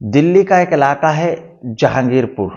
दिल्ली का एक इलाका है जहांगीरपुर।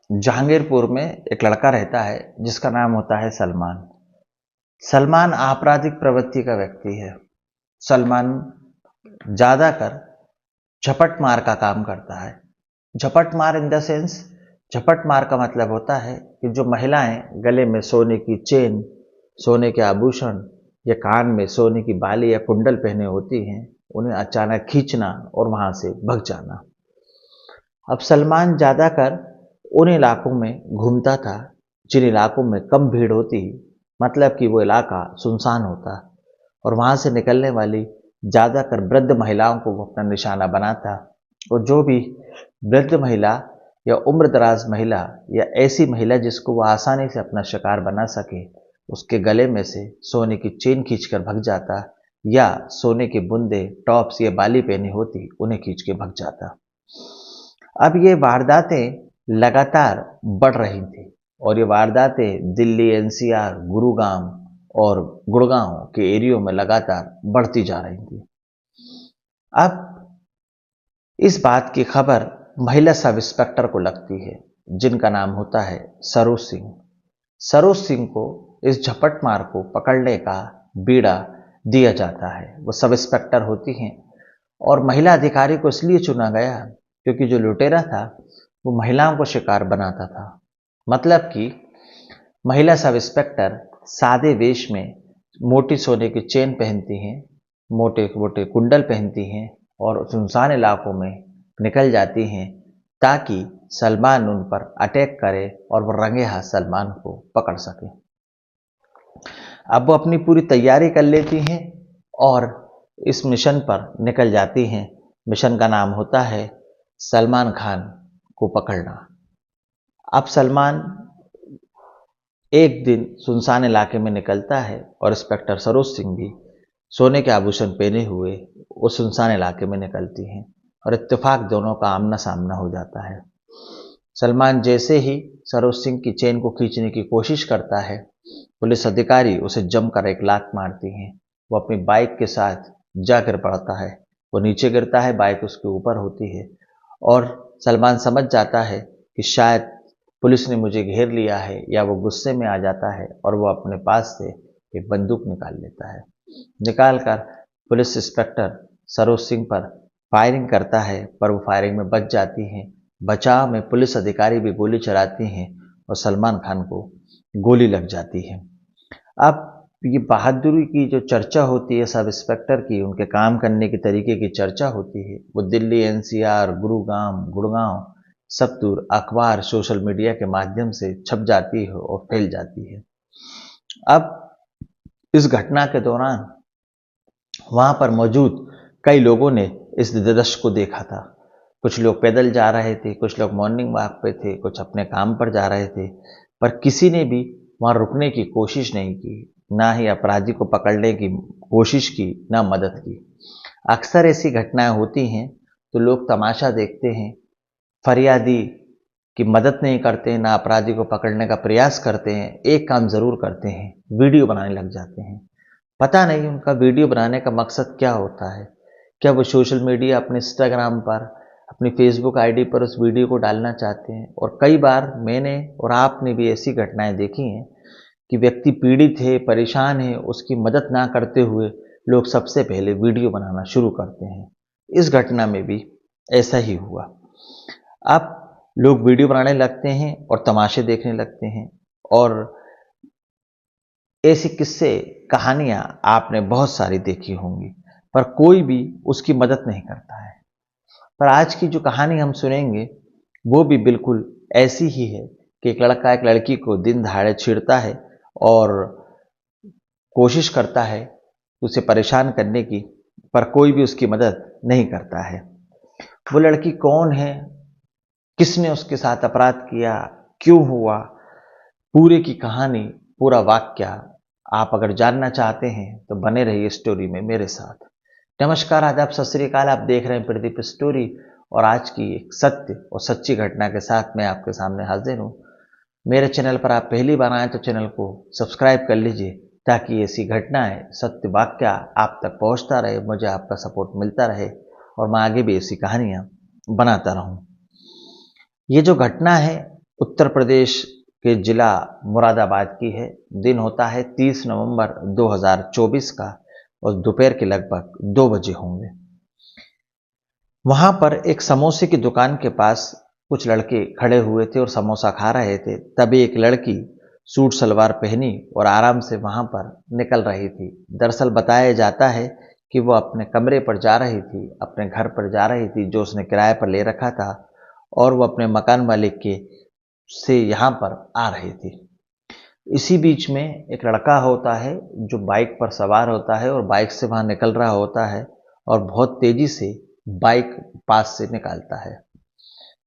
जहांगीरपुर में एक लड़का रहता है जिसका नाम होता है सलमान। सलमान आपराधिक प्रवृत्ति का व्यक्ति है। सलमान ज्यादातर झपट मार का काम करता है। झपट मार इन द सेंस, झपट मार का मतलब होता है कि जो महिलाएं गले में सोने की चेन, सोने के आभूषण या कान में सोने की बाली या कुंडल पहने होती हैं, उन्हें अचानक खींचना और वहां से भग जाना। अब सलमान ज्यादातर उन इलाकों में घूमता था जिन इलाकों में कम भीड़ होती, मतलब कि वो इलाका सुनसान होता, और वहां से निकलने वाली ज्यादातर वृद्ध महिलाओं को वो अपना निशाना बनाता। और जो भी वृद्ध महिला या उम्र दराज महिला या ऐसी महिला जिसको वो आसानी से अपना शिकार बना सके, उसके गले में से सोने की चेन खींचकर भग जाता, या सोने के बुंदे, टॉप्स या बाली पहनी होती उन्हें खींच के भग जाता। अब ये वारदातें लगातार बढ़ रही थी और ये वारदातें दिल्ली, एनसीआर, गुरुग्राम और गुड़गांव के एरियो में लगातार बढ़ती जा रही थी। अब इस बात की खबर महिला सब इंस्पेक्टर को लगती है जिनका नाम होता है सरोज सिंह। सरोज सिंह को इस झपटमार को पकड़ने का बीड़ा दिया जाता है। वो सब इंस्पेक्टर होती हैं और महिला अधिकारी को इसलिए चुना गया क्योंकि जो लुटेरा था वो महिलाओं को शिकार बनाता था। मतलब कि महिला सब इंस्पेक्टर सादे वेश में मोटी सोने की चेन पहनती हैं, मोटे मोटे कुंडल पहनती हैं और सुनसान इलाकों में निकल जाती हैं ताकि सलमान उन पर अटैक करे और वो रंगे हाथ सलमान को पकड़ सके। अब वो अपनी पूरी तैयारी कर लेती हैं और इस मिशन पर निकल जाती हैं। मिशन का नाम होता है सलमान खान को पकड़ना। अब सलमान एक दिन सुनसान इलाके में निकलता है और इंस्पेक्टर सरोज सिंह भी सोने के आभूषण पहने हुए उस सुनसान इलाके में निकलती हैं और इत्तेफाक दोनों का आमना सामना हो जाता है। सलमान जैसे ही सरोज सिंह की चेन को खींचने की कोशिश करता है, पुलिस अधिकारी उसे जमकर एक लात मारती हैं। वो अपनी बाइक के साथ जा गिर पड़ता है। वो नीचे गिरता है, बाइक उसके ऊपर होती है और सलमान समझ जाता है कि शायद पुलिस ने मुझे घेर लिया है, या वो गुस्से में आ जाता है और वो अपने पास से एक बंदूक निकाल लेता है। निकालकर पुलिस इंस्पेक्टर सरोज सिंह पर फायरिंग करता है, पर वो फायरिंग में बच जाती हैं। बचाव में पुलिस अधिकारी भी गोली चलाती हैं और सलमान खान को गोली लग जाती है। अब ये बहादुरी की जो चर्चा होती है सब इंस्पेक्टर की, उनके काम करने के तरीके की चर्चा होती है, वो दिल्ली, एनसीआर, गुरुग्राम, गुड़गांव सब दूर अखबार, सोशल मीडिया के माध्यम से छप जाती है और फैल जाती है। अब इस घटना के दौरान वहां पर मौजूद कई लोगों ने इस दृश्य को देखा था। कुछ लोग पैदल जा रहे थे, कुछ लोग मॉर्निंग वॉक पे थे, कुछ अपने काम पर जा रहे थे, पर किसी ने भी वहां रुकने की कोशिश नहीं की, ना ही अपराधी को पकड़ने की कोशिश की, ना मदद की। अक्सर ऐसी घटनाएं होती हैं तो लोग तमाशा देखते हैं, फरियादी की मदद नहीं करते, ना अपराधी को पकड़ने का प्रयास करते हैं। एक काम जरूर करते हैं, वीडियो बनाने लग जाते हैं। पता नहीं उनका वीडियो बनाने का मकसद क्या होता है। क्या वो सोशल मीडिया, अपने इंस्टाग्राम पर, अपनी फेसबुक आईडी पर उस वीडियो को डालना चाहते हैं। और कई बार मैंने और आपने भी ऐसी घटनाएं देखी हैं कि व्यक्ति पीड़ित है, परेशान है, उसकी मदद ना करते हुए लोग सबसे पहले वीडियो बनाना शुरू करते हैं। इस घटना में भी ऐसा ही हुआ। अब लोग वीडियो बनाने लगते हैं और तमाशे देखने लगते हैं, और ऐसी किस्से कहानियां आपने बहुत सारी देखी होंगी, पर कोई भी उसकी मदद नहीं करता है। पर आज की जो कहानी हम सुनेंगे वो भी बिल्कुल ऐसी ही है कि एक लड़का एक लड़की को दिन दहाड़े छेड़ता है और कोशिश करता है उसे परेशान करने की, पर कोई भी उसकी मदद नहीं करता है। वो लड़की कौन है, किसने उसके साथ अपराध किया, क्यों हुआ, पूरे की कहानी, पूरा वाक्य आप अगर जानना चाहते हैं तो बने रहिए स्टोरी में मेरे साथ। नमस्कार, आदाब, सत श्री अकाल। आप देख रहे हैं प्रदीप स्टोरी और आज की एक सत्य और सच्ची घटना के साथ मैं आपके सामने हाजिर हूँ। मेरे चैनल पर आप पहली बार आए तो चैनल को सब्सक्राइब कर लीजिए ताकि ऐसी घटनाएं, सत्य वाक्य आप तक पहुंचता रहे, मुझे आपका सपोर्ट मिलता रहे और मैं आगे भी ऐसी कहानियां बनाता रहूं। ये जो घटना है उत्तर प्रदेश के जिला मुरादाबाद की है। दिन होता है 30 नवंबर 2024 का और दोपहर के लगभग 2 बजे होंगे। वहां पर एक समोसे की दुकान के पास कुछ लड़के खड़े हुए थे और समोसा खा रहे थे। तभी एक लड़की सूट सलवार पहनी और आराम से वहां पर निकल रही थी। दरअसल बताया जाता है कि वो अपने कमरे पर जा रही थी, अपने घर पर जा रही थी जो उसने किराए पर ले रखा था, और वो अपने मकान मालिक के से यहाँ पर आ रही थी। इसी बीच में एक लड़का होता है जो बाइक पर सवार होता है और बाइक से वहां निकल रहा होता है और बहुत तेजी से बाइक पास से निकालता है।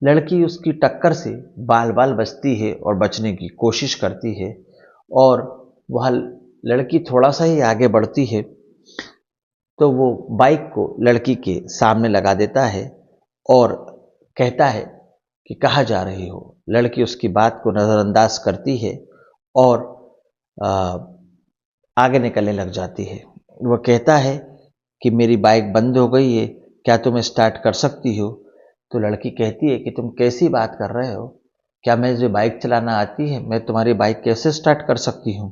लड़की उसकी टक्कर से बाल बाल बचती है और बचने की कोशिश करती है, और वह लड़की थोड़ा सा ही आगे बढ़ती है तो वो बाइक को लड़की के सामने लगा देता है और कहता है कि कहाँ जा रही हो। लड़की उसकी बात को नज़रअंदाज करती है और आगे निकलने लग जाती है। वह कहता है कि मेरी बाइक बंद हो गई है, क्या तुम स्टार्ट कर सकती हो? तो लड़की कहती है कि तुम कैसी बात कर रहे हो, क्या मुझे बाइक चलाना आती है? मैं तुम्हारी बाइक कैसे स्टार्ट कर सकती हूँ?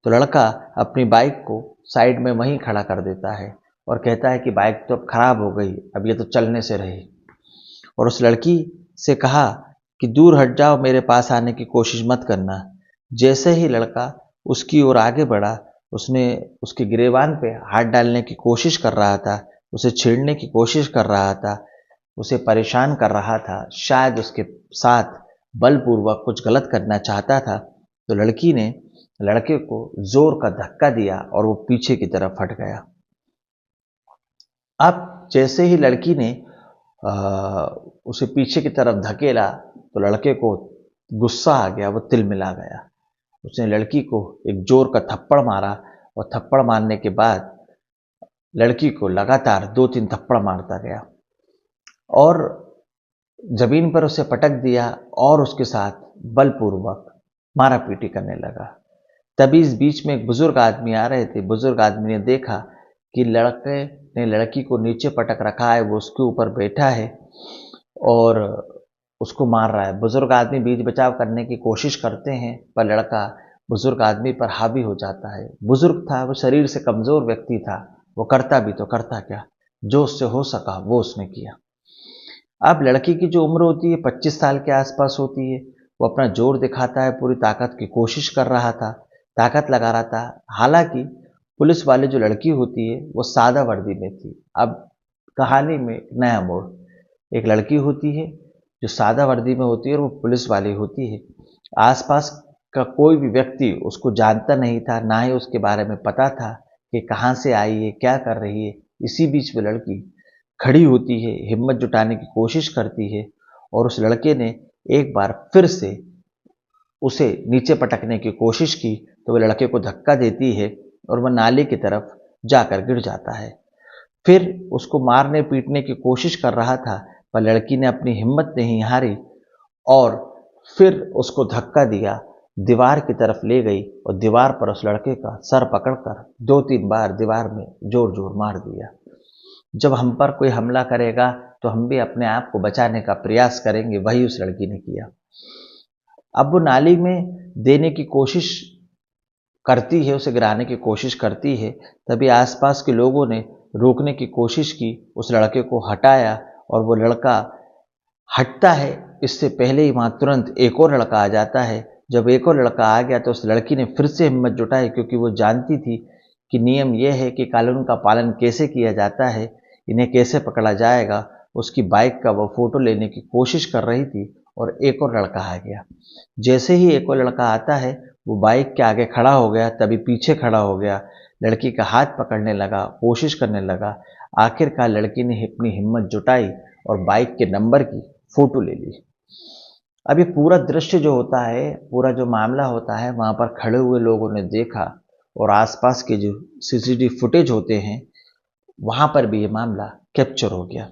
तो लड़का अपनी बाइक को साइड में वहीं खड़ा कर देता है और कहता है कि बाइक तो अब खराब हो गई, अब ये तो चलने से रही। और उस लड़की से कहा कि दूर हट जाओ, मेरे पास आने की कोशिश मत करना। जैसे ही लड़का उसकी ओर आगे बढ़ा, उसने उसके गिरेबान पे हाथ डालने की कोशिश कर रहा था, उसे छेड़ने की कोशिश कर रहा था, उसे परेशान कर रहा था, शायद उसके साथ बलपूर्वक कुछ गलत करना चाहता था। तो लड़की ने लड़के को जोर का धक्का दिया और वो पीछे की तरफ हट गया। अब जैसे ही लड़की ने उसे पीछे की तरफ धकेला तो लड़के को गुस्सा आ गया, वो तिलमिला गया। उसने लड़की को एक जोर का थप्पड़ मारा और थप्पड़ मारने के बाद लड़की को लगातार 2-3 थप्पड़ मारता गया और जमीन पर उसे पटक दिया और उसके साथ बलपूर्वक मारा पीटी करने लगा। तभी इस बीच में एक बुजुर्ग आदमी आ रहे थे। बुजुर्ग आदमी ने देखा कि लड़के ने लड़की को नीचे पटक रखा है, वो उसके ऊपर बैठा है और उसको मार रहा है। बुजुर्ग आदमी बीच बचाव करने की कोशिश करते हैं पर लड़का बुजुर्ग आदमी पर हावी हो जाता है। बुजुर्ग था, वो शरीर से कमजोर व्यक्ति था, वो करता भी तो करता क्या, जो उससे हो सका वो उसने किया। अब लड़की की जो उम्र होती है 25 साल के आसपास होती है, वो अपना जोर दिखाता है, पूरी ताकत की कोशिश कर रहा था, ताकत लगा रहा था। हालांकि पुलिस वाले जो लड़की होती है वो सादा वर्दी में थी। अब कहानी में नया मोड़, एक लड़की होती है जो सादा वर्दी में होती है और वो पुलिस वाली होती है। आसपास का कोई भी व्यक्ति उसको जानता नहीं था, ना ही उसके बारे में पता था कि कहाँ से आई है, क्या कर रही है। इसी बीच में लड़की खड़ी होती है, हिम्मत जुटाने की कोशिश करती है और उस लड़के ने एक बार फिर से उसे नीचे पटकने की कोशिश की तो वह लड़के को धक्का देती है और वह नाले की तरफ जाकर गिर जाता है। फिर उसको मारने पीटने की कोशिश कर रहा था पर लड़की ने अपनी हिम्मत नहीं हारी और फिर उसको धक्का दिया, दीवार की तरफ ले गई और दीवार पर उस लड़के का सर पकड़कर 2-3 बार दीवार में जोर जोर मार दिया। जब हम पर कोई हमला करेगा तो हम भी अपने आप को बचाने का प्रयास करेंगे, वही उस लड़की ने किया। अब वो नाली में देने की कोशिश करती है, उसे गिराने की कोशिश करती है। तभी आसपास के लोगों ने रोकने की कोशिश की, उस लड़के को हटाया और वो लड़का हटता है इससे पहले ही वहां तुरंत एक और लड़का आ जाता है। जब एक और लड़का आ गया तो उस लड़की ने फिर से हिम्मत जुटाई, क्योंकि वो जानती थी कि नियम यह है कि कानून का पालन कैसे किया जाता है, इन्हें कैसे पकड़ा जाएगा। उसकी बाइक का वो फोटो लेने की कोशिश कर रही थी और एक और लड़का आ गया। जैसे ही एक और लड़का आता है वो बाइक के आगे खड़ा हो गया, तभी पीछे खड़ा हो गया, लड़की का हाथ पकड़ने लगा, कोशिश करने लगा। आखिरकार लड़की ने अपनी हिम्मत जुटाई और बाइक के नंबर की फोटो ले ली। अब ये पूरा दृश्य जो होता है, पूरा जो मामला होता है, वहां पर खड़े हुए लोगों ने देखा और आसपास के जो सीसीटीवी फुटेज होते हैं वहां पर भी ये मामला कैप्चर हो गया।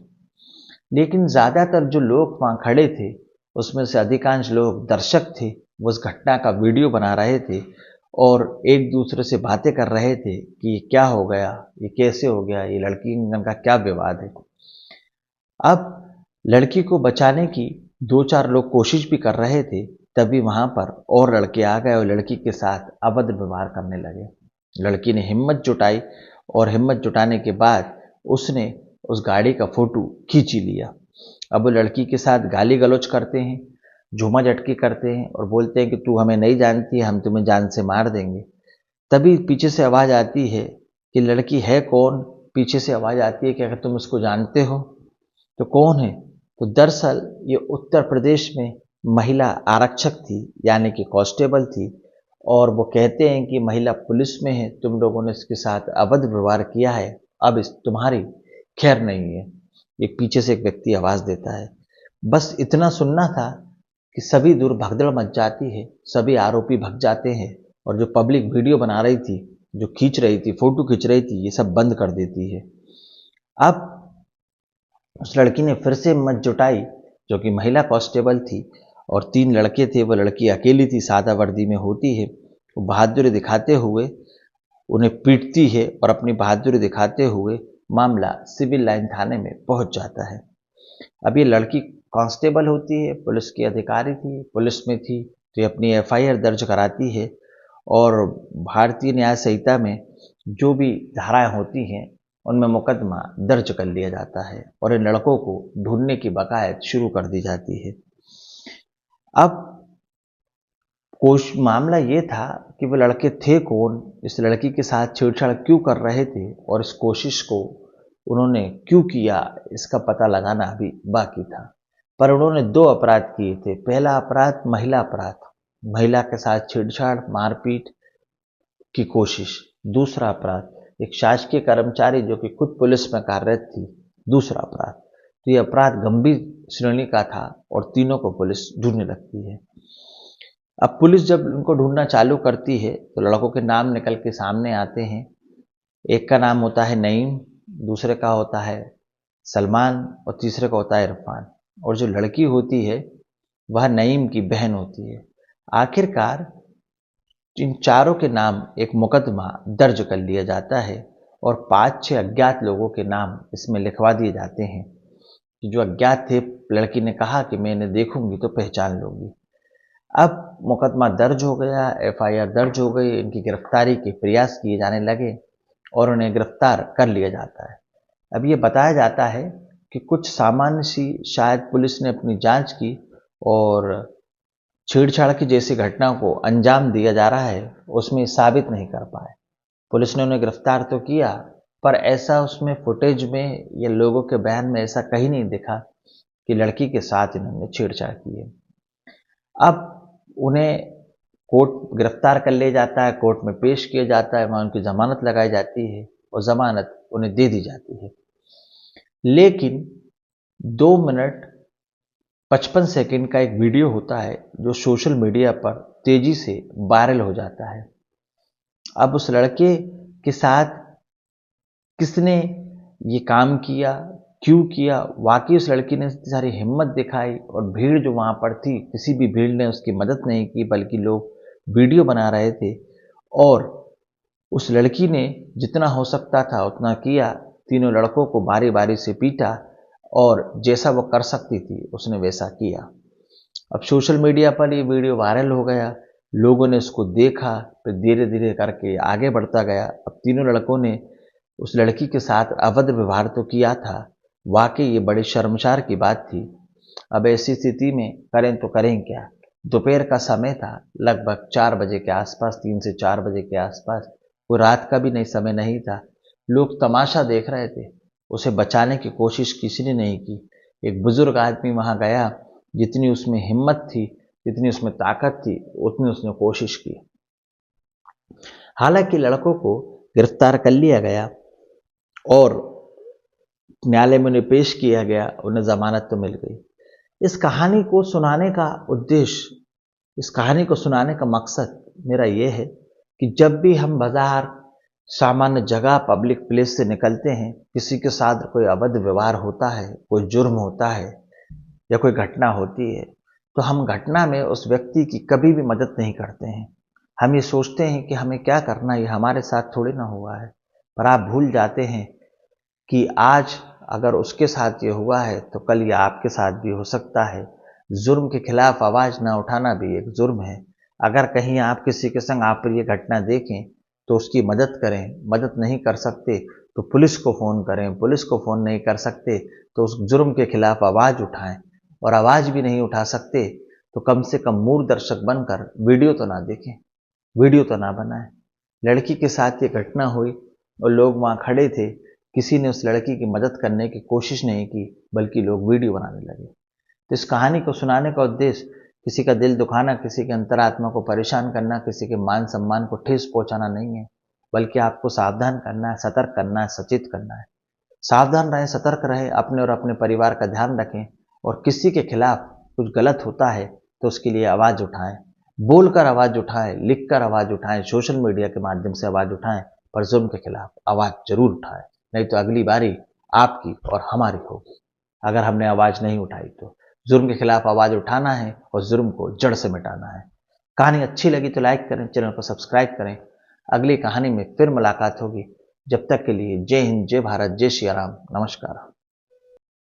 लेकिन ज्यादातर जो लोग वहां खड़े थे उसमें से अधिकांश लोग दर्शक थे, वो उस घटना का वीडियो बना रहे थे और एक दूसरे से बातें कर रहे थे कि ये क्या हो गया, ये कैसे हो गया, ये लड़की का क्या विवाद है। अब लड़की को बचाने की 2-4 लोग कोशिश भी कर रहे थे, तभी वहां पर और लड़के आ गए और लड़की के साथ अभद्र व्यवहार करने लगे। लड़की ने हिम्मत जुटाई और हिम्मत जुटाने के बाद उसने उस गाड़ी का फोटो खींच ही लिया। अब वो लड़की के साथ गाली गलौज करते हैं, झूमा झटकी करते हैं और बोलते हैं कि तू हमें नहीं जानती, हम तुम्हें जान से मार देंगे। तभी पीछे से आवाज़ आती है कि लड़की है कौन। पीछे से आवाज़ आती है कि अगर तुम इसको जानते हो तो कौन है। तो दरअसल ये उत्तर प्रदेश में महिला आरक्षक थी, यानी कि कांस्टेबल थी, और वो कहते हैं कि महिला पुलिस में है, तुम लोगों ने इसके साथ अभद्र व्यवहार किया है, अब इस तुम्हारी खैर नहीं है। एक पीछे से एक व्यक्ति आवाज़ देता है। बस इतना सुनना था कि सभी दूर भगदड़ मच जाती है, सभी आरोपी भग जाते हैं और जो पब्लिक वीडियो बना रही थी, जो खींच रही थी, फोटो खींच रही थी, ये सब बंद कर देती है। अब उस लड़की ने फिर से हिम्मत जुटाई, जो कि महिला कांस्टेबल थी, और 3 लड़के थे, वो लड़की अकेली थी, सादा वर्दी में होती है। वो बहादुरी दिखाते हुए उन्हें पीटती है और अपनी बहादुरी दिखाते हुए मामला सिविल लाइन थाने में पहुंच जाता है। अब ये लड़की कांस्टेबल होती है, पुलिस की अधिकारी थी, पुलिस में थी, तो ये अपनी एफआईआर दर्ज कराती है और भारतीय न्याय संहिता में जो भी धाराएं होती हैं उनमें मुकदमा दर्ज कर लिया जाता है और इन लड़कों को ढूंढने की बकायद शुरू कर दी जाती है। अब मामला ये था कि वो लड़के थे कौन, इस लड़की के साथ छेड़छाड़ क्यों कर रहे थे और इस कोशिश को उन्होंने क्यों किया, इसका पता लगाना अभी बाकी था। पर उन्होंने 2 अपराध किए थे। पहला अपराध महिला अपराध, महिला के साथ छेड़छाड़ मारपीट की कोशिश। दूसरा अपराध एक शासकीय कर्मचारी जो कि खुद पुलिस में कार्यरत थी, दूसरा अपराध। तो ये अपराध गंभीर श्रेणी का था और तीनों को पुलिस ढूंढने लगती है। अब पुलिस जब उनको ढूंढना चालू करती है तो लड़कों के नाम निकल के सामने आते हैं। एक का नाम होता है नईम, दूसरे का होता है सलमान और तीसरे का होता है इरफान। और जो लड़की होती है वह नईम की बहन होती है। आखिरकार इन चारों के नाम एक मुकदमा दर्ज कर लिया जाता है और 5-6 अज्ञात लोगों के नाम इसमें लिखवा दिए जाते हैं कि जो अज्ञात थे, लड़की ने कहा कि मैं इन्हें देखूंगी तो पहचान लूंगी। अब मुकदमा दर्ज हो गया, एफआईआर दर्ज हो गई, इनकी गिरफ्तारी के प्रयास किए जाने लगे और उन्हें गिरफ्तार कर लिया जाता है। अब ये बताया जाता है कि कुछ सामान्य सी शायद पुलिस ने अपनी जांच की और छेड़छाड़ की जैसी घटना को अंजाम दिया जा रहा है, उसमें साबित नहीं कर पाए। पुलिस ने उन्हें गिरफ्तार तो किया, पर ऐसा उसमें फुटेज में या लोगों के बयान में ऐसा कहीं नहीं दिखा कि लड़की के साथ इन्होंने छेड़छाड़ की है। अब उन्हें कोर्ट गिरफ्तार कर लिया जाता है, कोर्ट में पेश किया जाता है, वहां उनकी जमानत लगाई जाती है और जमानत उन्हें दे दी जाती है। लेकिन 2 मिनट 55 सेकंड का एक वीडियो होता है जो सोशल मीडिया पर तेजी से वायरल हो जाता है। अब उस लड़के के साथ किसने ये काम किया, क्यों किया, वाकई उस लड़की ने इतनी सारी हिम्मत दिखाई और भीड़ जो वहां पर थी, किसी भी भीड़ ने उसकी मदद नहीं की, बल्कि लोग वीडियो बना रहे थे और उस लड़की ने जितना हो सकता था उतना किया। तीनों लड़कों को बारी बारी से पीटा और जैसा वो कर सकती थी उसने वैसा किया। अब सोशल मीडिया पर ये वीडियो वायरल हो गया, लोगों ने इसको देखा, फिर धीरे धीरे करके आगे बढ़ता गया। अब तीनों लड़कों ने उस लड़की के साथ अभद्र व्यवहार तो किया था, वाकई ये बड़ी शर्मसार की बात थी। अब ऐसी स्थिति में करें तो करें क्या। दोपहर का समय था, लगभग 4 बजे के आसपास, 3 से 4 बजे के आसपास, वो रात का भी नहीं समय नहीं था। लोग तमाशा देख रहे थे, उसे बचाने की कोशिश किसी ने नहीं की। एक बुजुर्ग आदमी वहां गया, जितनी उसमें हिम्मत थी, जितनी उसमें ताकत थी, उतनी उसने कोशिश की। हालांकि लड़कों को गिरफ्तार कर लिया गया और न्यायालय में उन्हें पेश किया गया, उन्हें जमानत तो मिल गई। इस कहानी को सुनाने का उद्देश्य, इस कहानी को सुनाने का मकसद मेरा यह है कि जब भी हम बाजार, सामान्य जगह, पब्लिक प्लेस से निकलते हैं, किसी के साथ कोई अभद्र व्यवहार होता है, कोई जुर्म होता है या कोई घटना होती है, तो हम घटना में उस व्यक्ति की कभी भी मदद नहीं करते हैं। हम ये सोचते हैं कि हमें क्या करना है, ये हमारे साथ थोड़ी ना हुआ है। पर आप भूल जाते हैं कि आज अगर उसके साथ ये हुआ है तो कल ये आपके साथ भी हो सकता है। जुर्म के खिलाफ आवाज़ ना उठाना भी एक जुर्म है। अगर कहीं आप किसी के संग आप ये घटना देखें तो उसकी मदद करें, मदद नहीं कर सकते तो पुलिस को फ़ोन करें, पुलिस को फ़ोन नहीं कर सकते तो उस जुर्म के खिलाफ आवाज़ उठाएं, और आवाज़ भी नहीं उठा सकते तो कम से कम मूक दर्शक बनकर वीडियो तो ना देखें, वीडियो तो ना बनाएं। लड़की के साथ ये घटना हुई और लोग वहाँ खड़े थे, किसी ने उस लड़की की मदद करने की कोशिश नहीं की, बल्कि लोग वीडियो बनाने लगे। तो इस कहानी को सुनाने का उद्देश्य किसी का दिल दुखाना, किसी के अंतरात्मा को परेशान करना, किसी के मान सम्मान को ठेस पहुंचाना नहीं है, बल्कि आपको सावधान करना है, सतर्क करना है, सचेत करना है। सावधान रहें, सतर्क रहें, अपने और अपने परिवार का ध्यान रखें, और किसी के खिलाफ कुछ गलत होता है तो उसके लिए आवाज़ उठाएं, बोलकर आवाज़ उठाएं, लिखकर आवाज़ उठाएं, सोशल मीडिया के माध्यम से आवाज़ उठाएं, पर जुर्म के खिलाफ आवाज़ जरूर उठाएं, नहीं तो अगली बारी आपकी और हमारी होगी अगर हमने आवाज़ नहीं उठाई तो। जुर्म के खिलाफ आवाज़ उठाना है और जुर्म को जड़ से मिटाना है। कहानी अच्छी लगी तो लाइक करें, चैनल को सब्सक्राइब करें। अगली कहानी में फिर मुलाकात होगी। जब तक के लिए जय हिंद, जय भारत, जय श्री राम, नमस्कार।